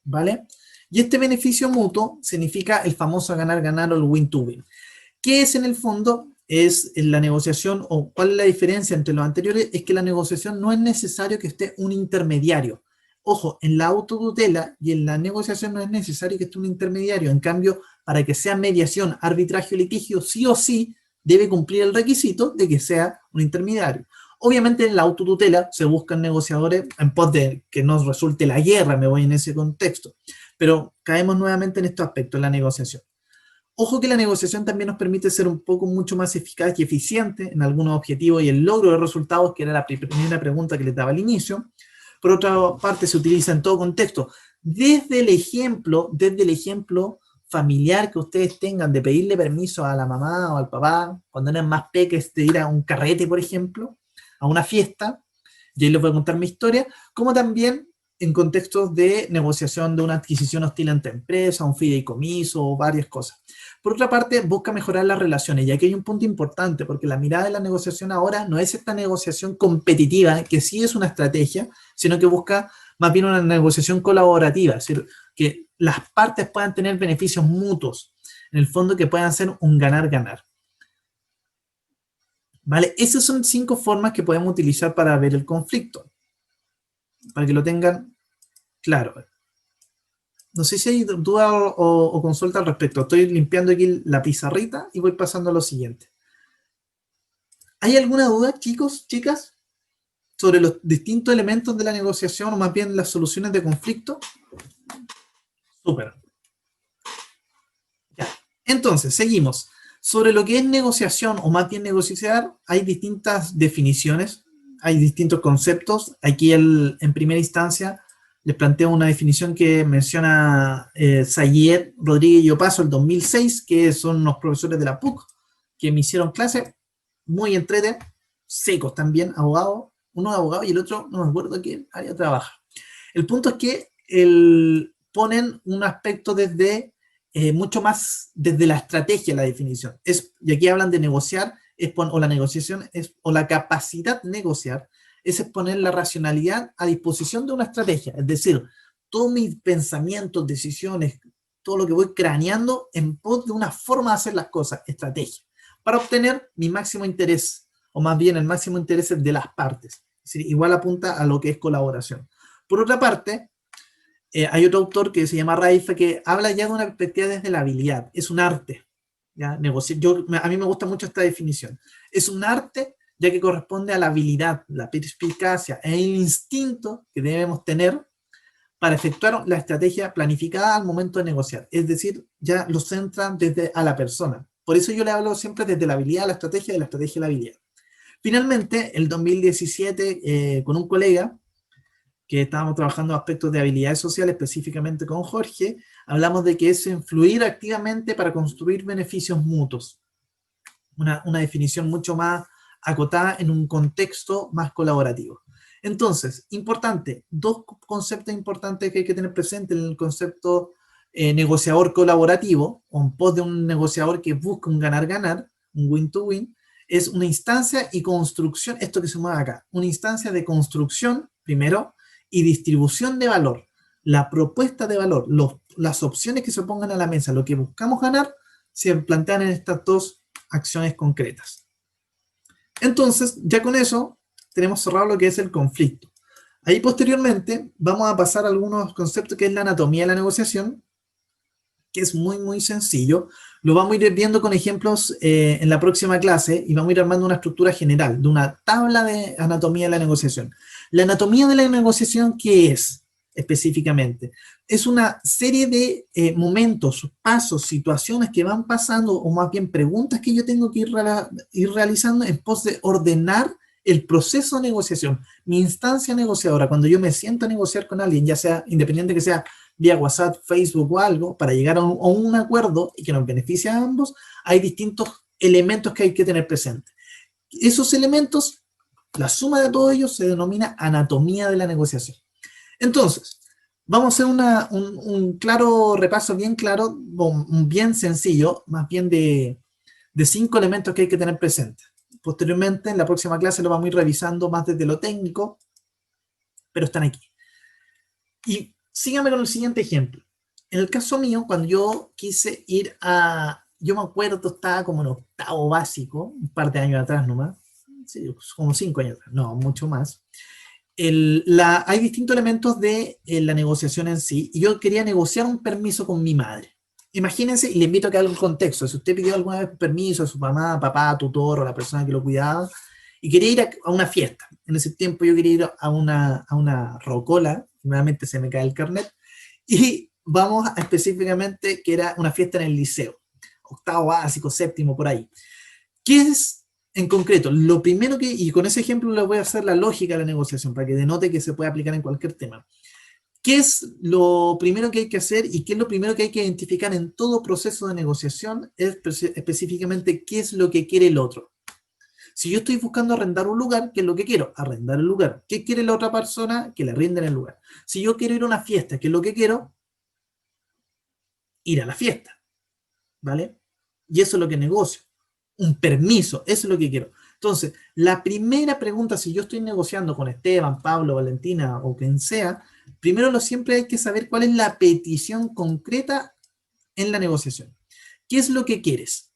¿Vale? Y este beneficio mutuo significa el famoso ganar-ganar o el win-to-win. ¿Qué es en el fondo? Es la negociación, o cuál es la diferencia entre los anteriores, es que la negociación no es necesario que esté un intermediario. Ojo, en la autotutela y en la negociación no es necesario que esté un intermediario. En cambio, para que sea mediación, arbitraje o litigio, sí o sí debe cumplir el requisito de que sea un intermediario. Obviamente en la autotutela se buscan negociadores en pos de que no resulte la guerra, me voy en ese contexto. Pero caemos nuevamente en estos aspectos, la negociación. Ojo que la negociación también nos permite ser un poco mucho más eficaz y eficiente en algunos objetivos y el logro de resultados, que era la primera pregunta que les daba al inicio. Por otra parte, se utiliza en todo contexto. Desde el ejemplo familiar que ustedes tengan de pedirle permiso a la mamá o al papá cuando eran más peques de ir a un carrete, por ejemplo, a una fiesta, y ahí les voy a contar mi historia, como también en contextos de negociación de una adquisición hostil ante empresa, un fideicomiso o varias cosas. Por otra parte, busca mejorar las relaciones, y aquí hay un punto importante, porque la mirada de la negociación ahora no es esta negociación competitiva, que sí es una estrategia, sino que busca más bien una negociación colaborativa, es decir, que las partes puedan tener beneficios mutuos, en el fondo que puedan ser un ganar-ganar. ¿Vale? Esas son 5 formas que podemos utilizar para ver el conflicto, para que lo tengan claro. No sé si hay duda o consulta al respecto. Estoy limpiando aquí la pizarrita y voy pasando a lo siguiente. ¿Hay alguna duda, chicos, chicas, sobre los distintos elementos de la negociación o más bien las soluciones de conflicto? Súper. Ya. Entonces, seguimos. Sobre lo que es negociación o más bien negociar, hay distintas definiciones, hay distintos conceptos. Aquí en primera instancia les planteo una definición que menciona Sayed, Rodríguez y Opaso, el 2006, que son unos profesores de la PUC que me hicieron clase, muy entrete, secos también, abogados, uno es abogado y el otro no me acuerdo qué área trabaja. El punto es que ponen un aspecto desde mucho más desde la estrategia, la definición. Y aquí hablan de negociar, o la negociación, o la capacidad de negociar, es poner la racionalidad a disposición de una estrategia. Es decir, todos mis pensamientos, decisiones, todo lo que voy craneando en pos de una forma de hacer las cosas, estrategia, para obtener mi máximo interés, o más bien el máximo interés de las partes. Es decir, igual apunta a lo que es colaboración. Por otra parte, hay otro autor que se llama Raifa que habla ya de una perspectiva desde la habilidad. Es un arte. ¿Ya? Negociar. A mí me gusta mucho esta definición. Es un arte ya que corresponde a la habilidad, la perspicacia, el instinto que debemos tener para efectuar la estrategia planificada al momento de negociar. Es decir, ya lo centran desde a la persona. Por eso yo le hablo siempre desde la habilidad a la estrategia, de la estrategia a la habilidad. Finalmente, el 2017, con un colega, que estábamos trabajando aspectos de habilidades sociales, específicamente con Jorge, hablamos de que es influir activamente para construir beneficios mutuos. Una definición mucho más acotada en un contexto más colaborativo. Entonces, importante, 2 conceptos importantes que hay que tener presente en el concepto negociador colaborativo, o en pos de un negociador que busca un ganar-ganar, un win-to-win, es una instancia y construcción, esto que se mueve acá, una instancia de construcción, primero, y distribución de valor, la propuesta de valor, las opciones que se pongan a la mesa, lo que buscamos ganar, se plantean en estas 2 acciones concretas. Entonces, ya con eso, tenemos cerrado lo que es el conflicto. Ahí posteriormente vamos a pasar a algunos conceptos que es la anatomía de la negociación, que es muy, muy sencillo. Lo vamos a ir viendo con ejemplos en la próxima clase y vamos a ir armando una estructura general de una tabla de anatomía de la negociación. La anatomía de la negociación, ¿qué es específicamente? Es una serie de momentos, pasos, situaciones que van pasando, o más bien preguntas que yo tengo que ir realizando en pos de ordenar el proceso de negociación, mi instancia negociadora, cuando yo me siento a negociar con alguien, ya sea independiente que sea vía WhatsApp, Facebook o algo, para llegar a un acuerdo y que nos beneficie a ambos, hay distintos elementos que hay que tener presentes. Esos elementos, la suma de todos ellos se denomina anatomía de la negociación. Entonces, vamos a hacer un claro repaso, bien claro, bien sencillo, más bien de 5 elementos que hay que tener presentes. Posteriormente, en la próxima clase lo vamos a ir revisando más desde lo técnico, pero están aquí. Y síganme con el siguiente ejemplo. En el caso mío, cuando yo quise ir yo me acuerdo, estaba como en octavo básico, un par de años atrás nomás, sí, como 5 años atrás, no, mucho más. Hay distintos elementos de la negociación en sí, y yo quería negociar un permiso con mi madre. Imagínense, y le invito a que haga el contexto, si usted pidió alguna vez permiso a su mamá, papá, tutor o la persona que lo cuidaba, y quería ir a una fiesta. En ese tiempo yo quería ir a una rocola, nuevamente se me cae el carnet, y vamos específicamente que era una fiesta en el liceo, octavo básico, séptimo, por ahí. ¿Qué es en concreto? Lo primero y con ese ejemplo le voy a hacer la lógica de la negociación, para que denote que se puede aplicar en cualquier tema. ¿Qué es lo primero que hay que hacer y qué es lo primero que hay que identificar en todo proceso de negociación? Es específicamente qué es lo que quiere el otro. Si yo estoy buscando arrendar un lugar, ¿qué es lo que quiero? Arrendar el lugar. ¿Qué quiere la otra persona? Que le arrienden el lugar. Si yo quiero ir a una fiesta, ¿qué es lo que quiero? Ir a la fiesta, ¿vale? Y eso es lo que negocio. Un permiso, eso es lo que quiero. Entonces, la primera pregunta, si yo estoy negociando con Esteban, Pablo, Valentina o quien sea, primero siempre hay que saber cuál es la petición concreta en la negociación. ¿Qué es lo que quieres?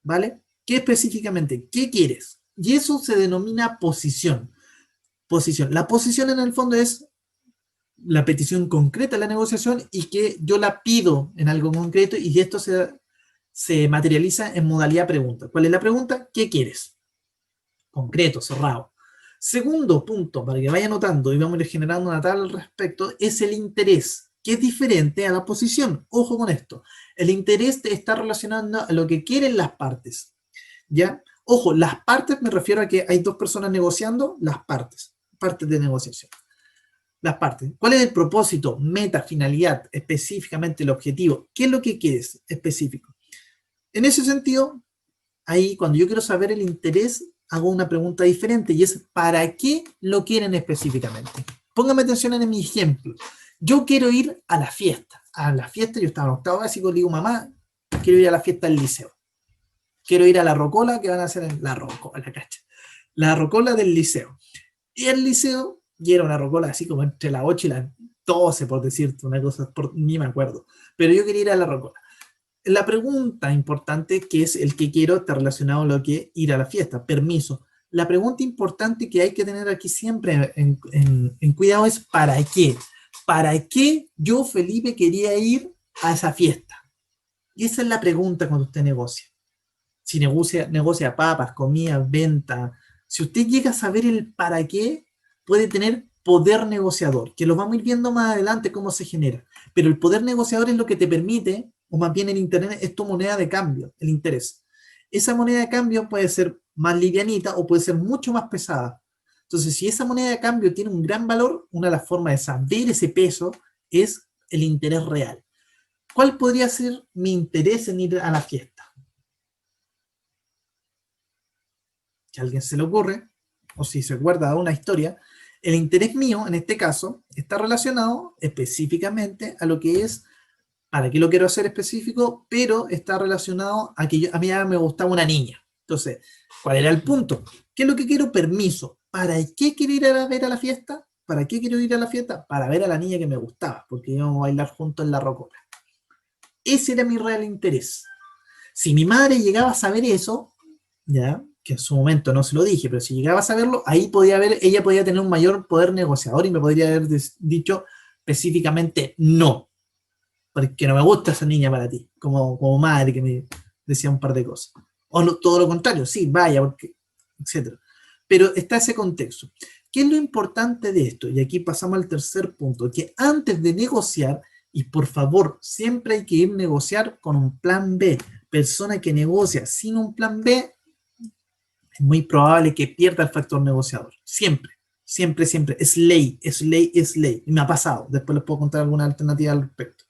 ¿Vale? ¿Qué específicamente? ¿Qué quieres? Y eso se denomina posición. Posición. La posición en el fondo es la petición concreta de la negociación y que yo la pido en algo concreto y esto se materializa en modalidad pregunta. ¿Cuál es la pregunta? ¿Qué quieres? Concreto, cerrado. Segundo punto, para que vaya notando y vamos a ir generando una tabla al respecto, es el interés, que es diferente a la posición. Ojo con esto. El interés te está relacionando a lo que quieren las partes. ¿Ya? Ojo, las partes me refiero a que hay dos personas negociando, las partes de negociación. Las partes. ¿Cuál es el propósito, meta, finalidad, específicamente el objetivo? ¿Qué es lo que quieres específico? En ese sentido, ahí cuando yo quiero saber el interés, hago una pregunta diferente y es ¿para qué lo quieren específicamente? Póngame atención en mi ejemplo. Yo quiero ir a la fiesta. A la fiesta, yo estaba en octavo básico, le digo, mamá, quiero ir a la fiesta del liceo. Quiero ir a la rocola que van a hacer en la rocola, cacha. La rocola del liceo. Y el liceo, y era una rocola así como entre las 8 y las 12, por decirte, una cosa, ni me acuerdo. Pero yo quería ir a la rocola. La pregunta importante, que es el que quiero, está relacionado a lo que ir a la fiesta, permiso. La pregunta importante que hay que tener aquí siempre en cuidado es ¿para qué? ¿Para qué yo, Felipe, quería ir a esa fiesta? Y esa es la pregunta cuando usted negocia. Si negocia papas, comida, venta, si usted llega a saber el para qué, puede tener poder negociador, que lo vamos a ir viendo más adelante cómo se genera. Pero el poder negociador es lo que te permite, o más bien el interés, es tu moneda de cambio, el interés. Esa moneda de cambio puede ser más livianita o puede ser mucho más pesada. Entonces, si esa moneda de cambio tiene un gran valor, una de las formas de saber ese peso es el interés real. ¿Cuál podría ser mi interés en ir a la fiesta? Si a alguien se le ocurre, o si se acuerda de una historia, el interés mío, en este caso, está relacionado específicamente a lo que es, para qué lo quiero hacer específico, pero está relacionado a que a mí ya me gustaba una niña. Entonces, ¿cuál era el punto? ¿Qué es lo que quiero? Permiso. ¿Para qué quiero ir a ver a la fiesta? ¿Para qué quiero ir a la fiesta? Para ver a la niña que me gustaba, porque íbamos a bailar juntos en la rocola. Ese era mi real interés. Si mi madre llegaba a saber eso, ¿ya? Que en su momento no se lo dije, pero si llegaba a saberlo, ahí ella podía tener un mayor poder negociador y me podría haber dicho específicamente no, porque no me gusta esa niña para ti. como madre que me decía un par de cosas. O no, todo lo contrario, sí, vaya, porque, etc. Pero está ese contexto. ¿Qué es lo importante de esto? Y aquí pasamos al tercer punto, que antes de negociar, y por favor, siempre hay que ir a negociar con un plan B. Persona que negocia sin un plan B, es muy probable que pierda el factor negociador. Siempre, siempre, siempre. Es ley, es ley, es ley. Y me ha pasado. Después les puedo contar alguna alternativa al respecto.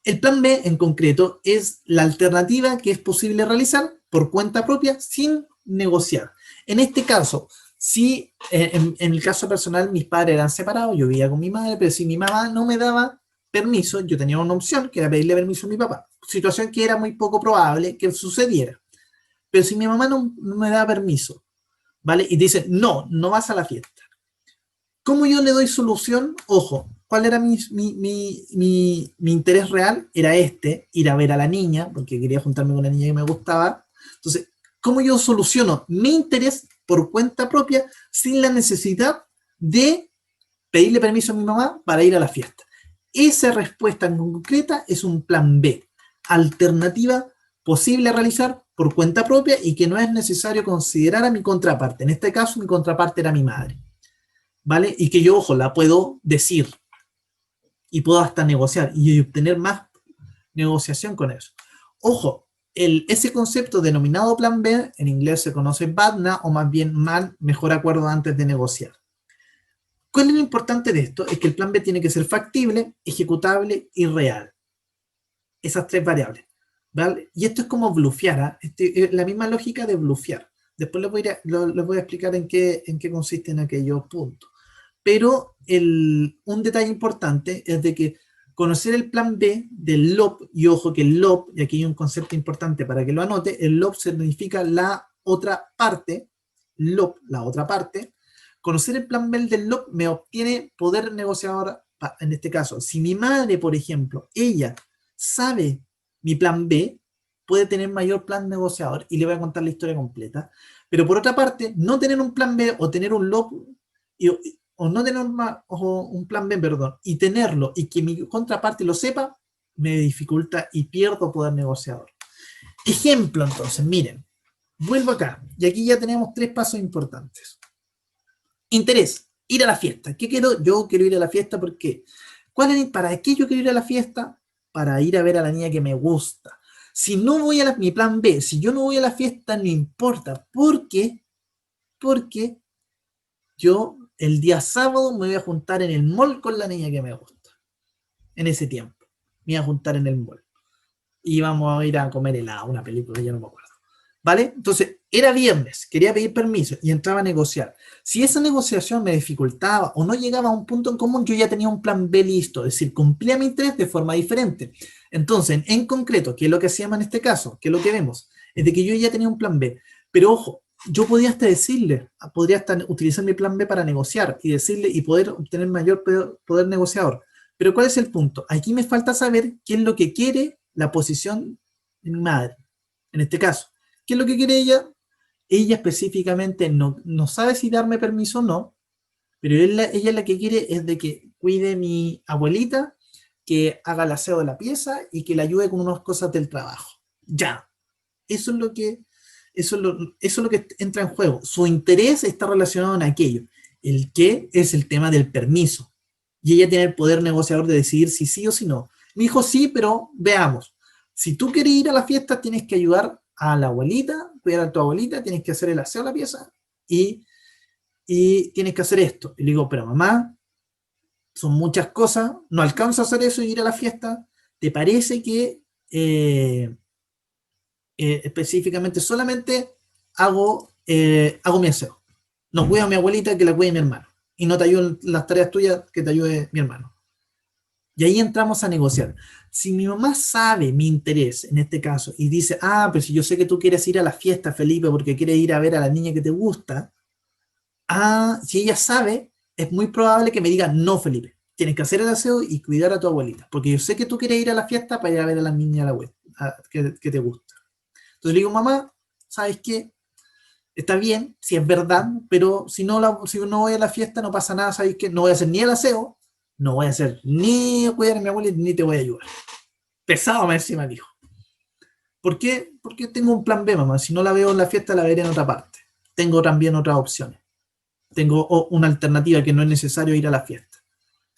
El plan B, en concreto, es la alternativa que es posible realizar por cuenta propia sin negociar. En este caso, si en el caso personal mis padres eran separados, yo vivía con mi madre, pero si mi mamá no me daba permiso, yo tenía una opción que era pedirle permiso a mi papá. Situación que era muy poco probable que sucediera. Pero si mi mamá no me da permiso, ¿vale? Y dice, no, no vas a la fiesta. ¿Cómo yo le doy solución? Ojo, ¿cuál era mi interés real? Era ir a ver a la niña, porque quería juntarme con la niña que me gustaba. Entonces, ¿cómo yo soluciono mi interés por cuenta propia sin la necesidad de pedirle permiso a mi mamá para ir a la fiesta? Esa respuesta en concreta es un plan B, alternativa posible a realizar por cuenta propia y que no es necesario considerar a mi contraparte. En este caso, mi contraparte era mi madre, ¿vale? Y que yo, ojo, la puedo decir y puedo hasta negociar y obtener más negociación con eso. Ojo, ese concepto denominado plan B, en inglés se conoce BATNA, o más bien mejor acuerdo antes de negociar. ¿Cuál es lo importante de esto? Es que el plan B tiene que ser factible, ejecutable y real. Esas tres variables, ¿vale? Y esto es como blufear, ¿eh? La misma lógica de blufear. Después les voy a explicar en qué consiste en aquellos puntos. Pero un detalle importante es de que conocer el plan B del LOP, y ojo que el LOP, y aquí hay un concepto importante para que lo anote, el LOP significa la otra parte, LOP, la otra parte. Conocer el plan B del LOP me obtiene poder negociador, en este caso. Si mi madre, por ejemplo, ella sabe mi plan B, puede tener mayor plan negociador, y le voy a contar la historia completa. Pero por otra parte, no tener un plan B o tener un LOP, o no tener un plan B, perdón, y tenerlo, y que mi contraparte lo sepa, me dificulta y pierdo poder negociador. Ejemplo, entonces, miren, vuelvo acá, y aquí ya tenemos tres pasos importantes. Interés, ir a la fiesta. ¿Qué quiero? Yo quiero ir a la fiesta porque, ¿para qué yo quiero ir a la fiesta? Para ir a ver a la niña que me gusta. Si no voy a mi plan B, si yo no voy a la fiesta, no importa. ¿Por qué? Porque yo el día sábado me voy a juntar en el mall con la niña que me gusta. En ese tiempo. Me voy a juntar en el mall. Y vamos a ir a comer helado, una película, ya no me acuerdo. ¿Vale? Entonces, era viernes, quería pedir permiso y entraba a negociar. Si esa negociación me dificultaba o no llegaba a un punto en común, yo ya tenía un plan B listo, es decir, cumplía mi interés de forma diferente. Entonces, en concreto, ¿qué es lo que hacíamos en este caso? ¿Qué es lo que vemos? Es de que yo ya tenía un plan B. Pero ojo, yo podría hasta decirle, podría hasta utilizar mi plan B para negociar y decirle y poder obtener mayor poder negociador. Pero ¿cuál es el punto? Aquí me falta saber qué es lo que quiere la posición de mi madre, en este caso. ¿Qué es lo que quiere ella? Ella específicamente no sabe si darme permiso o no, pero ella la que quiere es de que cuide mi abuelita, que haga el aseo de la pieza y que la ayude con unas cosas del trabajo. Ya, eso es lo que entra en juego. Su interés está relacionado en aquello. El qué es el tema del permiso. Y ella tiene el poder negociador de decidir si sí o si no. Me dijo sí, pero veamos. Si tú quieres ir a la fiesta, tienes que ayudar a la abuelita, cuidar a tu abuelita, tienes que hacer el aseo de la pieza y tienes que hacer esto. Y le digo, pero mamá, son muchas cosas, no alcanzo a hacer eso y ir a la fiesta. ¿Te parece que específicamente solamente hago mi aseo? No cuido a mi abuelita, que la cuide mi hermano. Y no te ayudo en las tareas tuyas, que te ayude mi hermano. Y ahí entramos a negociar. Si mi mamá sabe mi interés en este caso y dice, pero si yo sé que tú quieres ir a la fiesta, Felipe, porque quieres ir a ver a la niña que te gusta, si ella sabe, es muy probable que me diga, no, Felipe, tienes que hacer el aseo y cuidar a tu abuelita, porque yo sé que tú quieres ir a la fiesta para ir a ver a la niña que te gusta. Entonces le digo, mamá, ¿sabes qué? Está bien, si es verdad, pero si no voy a la fiesta no pasa nada, ¿sabes qué? No voy a hacer ni el aseo, no voy a hacer ni cuidar a mi abuela ni te voy a ayudar. Pesado más encima, dijo. ¿Por qué? Porque tengo un plan B, mamá. Si no la veo en la fiesta, la veré en otra parte. Tengo también otras opciones. Tengo una alternativa que no es necesario ir a la fiesta.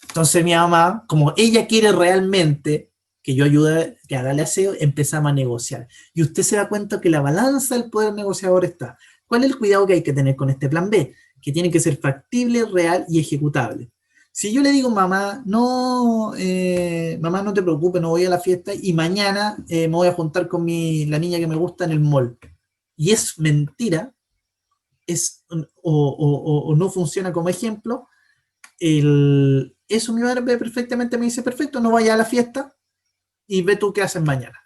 Entonces mi mamá, como ella quiere realmente que yo ayude, que haga el aseo, empezamos a negociar. Y usted se da cuenta que la balanza del poder negociador está. ¿Cuál es el cuidado que hay que tener con este plan B? Que tiene que ser factible, real y ejecutable. Si yo le digo, mamá, no, mamá, no te preocupes, no voy a la fiesta y mañana me voy a juntar con la niña que me gusta en el mall. Y es mentira, o no funciona como ejemplo, eso mi madre ve perfectamente, me dice, perfecto, no vaya a la fiesta y ve tú qué haces mañana.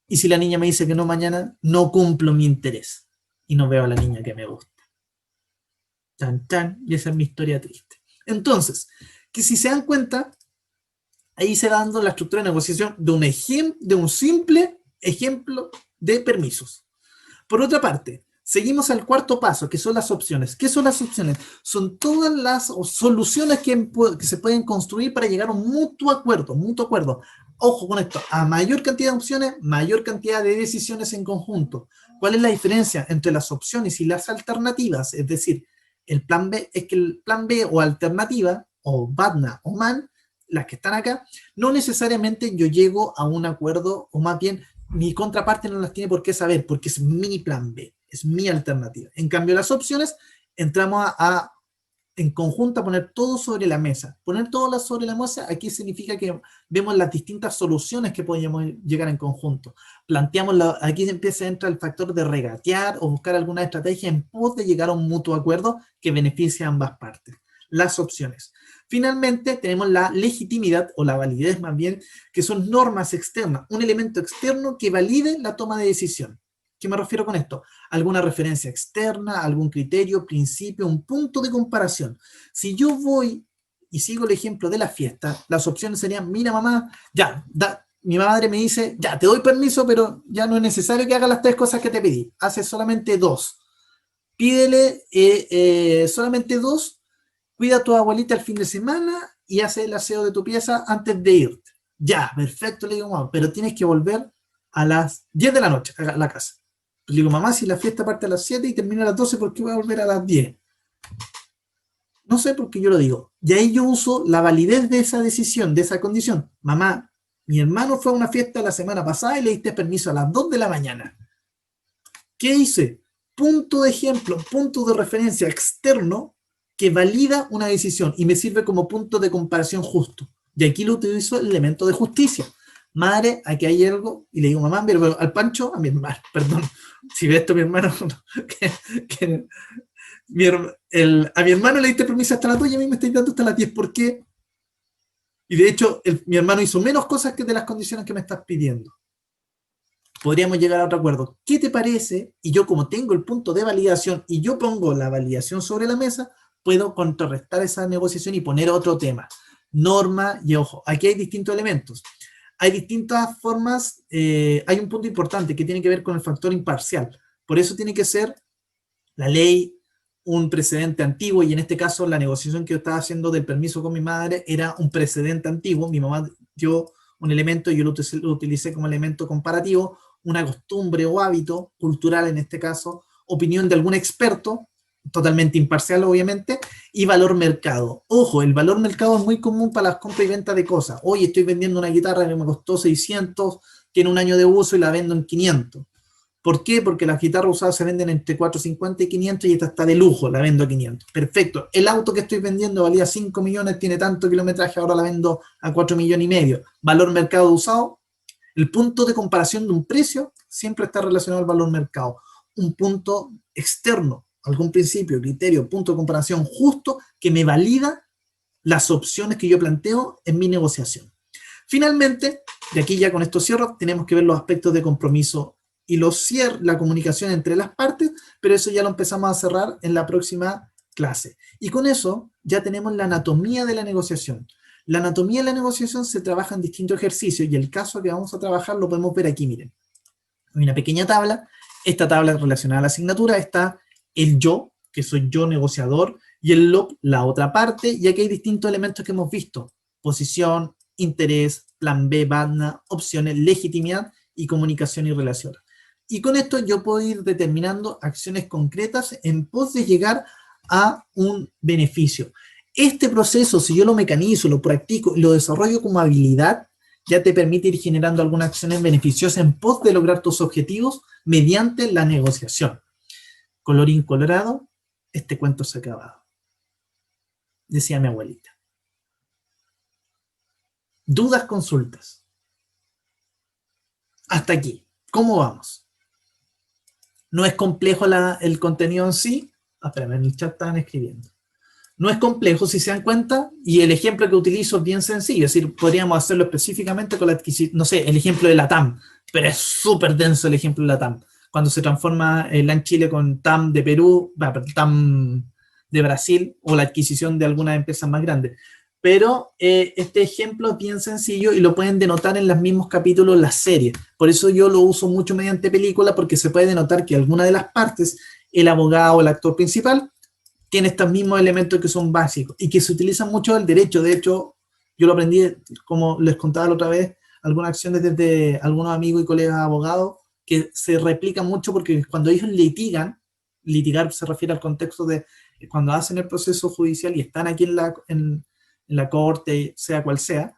Y si la niña me dice que no mañana, no cumplo mi interés y no veo a la niña que me gusta. Tan, tan, y esa es mi historia triste. Entonces, que si se dan cuenta, ahí se va dando la estructura de negociación de un simple ejemplo de permisos. Por otra parte, seguimos al cuarto paso, que son las opciones. ¿Qué son las opciones? Son todas las soluciones que se pueden construir para llegar a un mutuo acuerdo. Ojo con esto, a mayor cantidad de opciones, mayor cantidad de decisiones en conjunto. ¿Cuál es la diferencia entre las opciones y las alternativas? Es decir, el plan B es que el plan B o alternativa, o BATNA o MAN, las que están acá, no necesariamente yo llego a un acuerdo, o más bien mi contraparte no las tiene por qué saber, porque es mi plan B, es mi alternativa. En cambio, las opciones, entramos en conjunto a poner todo sobre la mesa. Poner todo sobre la mesa aquí significa que vemos las distintas soluciones que podemos llegar en conjunto. Planteamos, aquí empieza a entrar el factor de regatear o buscar alguna estrategia en pos de llegar a un mutuo acuerdo que beneficie a ambas partes. Las opciones. Finalmente, tenemos la legitimidad o la validez más bien, que son normas externas, un elemento externo que valide la toma de decisión. ¿Qué me refiero con esto? Alguna referencia externa, algún criterio, principio, un punto de comparación. Si yo voy y sigo el ejemplo de la fiesta, las opciones serían, mira mamá, ya, mi madre me dice, ya, te doy permiso, pero ya no es necesario que hagas las 3 cosas que te pedí, haces solamente 2. Pídele solamente 2, cuida a tu abuelita el fin de semana y hace el aseo de tu pieza antes de irte. Ya, perfecto, le digo, mamá, pero tienes que volver a las 10 de la noche a la casa. Le digo, mamá, si la fiesta parte a las 7 y termina a las 12, ¿por qué voy a volver a las 10? No sé por qué yo lo digo. Y ahí yo uso la validez de esa decisión, de esa condición. Mamá, mi hermano fue a una fiesta la semana pasada y le diste permiso a las 2 de la mañana. ¿Qué hice? Punto de ejemplo, punto de referencia externo que valida una decisión y me sirve como punto de comparación justo. Y aquí lo utilizo el elemento de justicia. Madre, aquí hay algo, y le digo, mamá, pero al Pancho, a mi hermano, perdón, si ve esto mi hermano, a mi hermano le diste permiso hasta las 2 y a mí me estáis dando hasta las 10, ¿por qué? Y de hecho, mi hermano hizo menos cosas que de las condiciones que me estás pidiendo. Podríamos llegar a otro acuerdo. ¿Qué te parece? Y yo, como tengo el punto de validación y yo pongo la validación sobre la mesa, puedo contrarrestar esa negociación y poner otro tema. Norma, y ojo, aquí hay distintos elementos. Hay distintas formas, hay un punto importante que tiene que ver con el factor imparcial. Por eso tiene que ser la ley, un precedente antiguo, y en este caso la negociación que yo estaba haciendo del permiso con mi madre era un precedente antiguo. Mi mamá dio un elemento y yo lo utilicé como elemento comparativo, una costumbre o hábito cultural en este caso, opinión de algún experto, totalmente imparcial obviamente, y valor mercado. Ojo, el valor mercado es muy común para las compras y ventas de cosas. Hoy estoy vendiendo una guitarra que me costó 600, tiene un año de uso y la vendo en 500. ¿Por qué? Porque las guitarras usadas se venden entre 450 y 500 y esta está de lujo, la vendo a 500. Perfecto. El auto que estoy vendiendo valía 5 millones, tiene tanto kilometraje, ahora la vendo a 4 millones y medio. Valor mercado usado. El punto de comparación de un precio siempre está relacionado al valor mercado. Un punto externo, algún principio, criterio, punto de comparación justo que me valida las opciones que yo planteo en mi negociación. Finalmente, de aquí ya con esto cierro, tenemos que ver los aspectos de compromiso y la comunicación entre las partes, pero eso ya lo empezamos a cerrar en la próxima clase. Y con eso ya tenemos la anatomía de la negociación. La anatomía de la negociación se trabaja en distintos ejercicios y el caso que vamos a trabajar lo podemos ver aquí, miren. Hay una pequeña tabla, esta tabla relacionada a la asignatura está el yo, que soy yo negociador, y el lo, la otra parte, y aquí hay distintos elementos que hemos visto. Posición, interés, plan B, BADNA, opciones, legitimidad y comunicación y relación. Y con esto yo puedo ir determinando acciones concretas en pos de llegar a un beneficio. Este proceso, si yo lo mecanizo, lo practico y lo desarrollo como habilidad, ya te permite ir generando algunas acciones beneficiosas en pos de lograr tus objetivos mediante la negociación. Colorín colorado, este cuento se ha acabado. Decía mi abuelita. Dudas, consultas. Hasta aquí. ¿Cómo vamos? ¿No es complejo el contenido en sí? Espérame, en el chat estaban escribiendo. No es complejo, si se dan cuenta, y el ejemplo que utilizo es bien sencillo, es decir, podríamos hacerlo específicamente con la adquisición, no sé, el ejemplo de la TAM, pero es súper denso el ejemplo de la TAM. Cuando se transforma el LAN Chile con TAM de Perú, TAM de Brasil, o la adquisición de algunas empresas más grandes. Pero este ejemplo es bien sencillo y lo pueden denotar en los mismos capítulos las series. Por eso yo lo uso mucho mediante película, porque se puede denotar que alguna de las partes, el abogado o el actor principal, tiene estos mismos elementos que son básicos y que se utilizan mucho en el derecho. De hecho, yo lo aprendí, como les contaba la otra vez, algunas acciones desde algunos amigos y colegas abogados que se replican mucho porque cuando ellos litigan, litigar se refiere al contexto de cuando hacen el proceso judicial y están aquí en la corte, sea cual sea,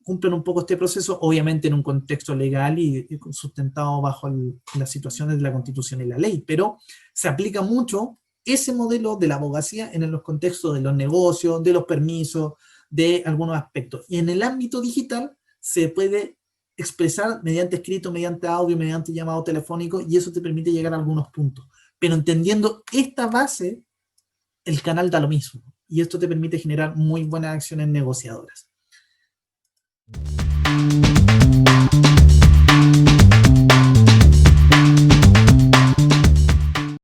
cumplen un poco este proceso, obviamente en un contexto legal y sustentado bajo las situaciones de la Constitución y la ley, pero se aplica mucho ese modelo de la abogacía en los contextos de los negocios, de los permisos, de algunos aspectos. Y en el ámbito digital se puede expresar mediante escrito, mediante audio, mediante llamado telefónico, y eso te permite llegar a algunos puntos. Pero entendiendo esta base, el canal da lo mismo. Y esto te permite generar muy buenas acciones negociadoras.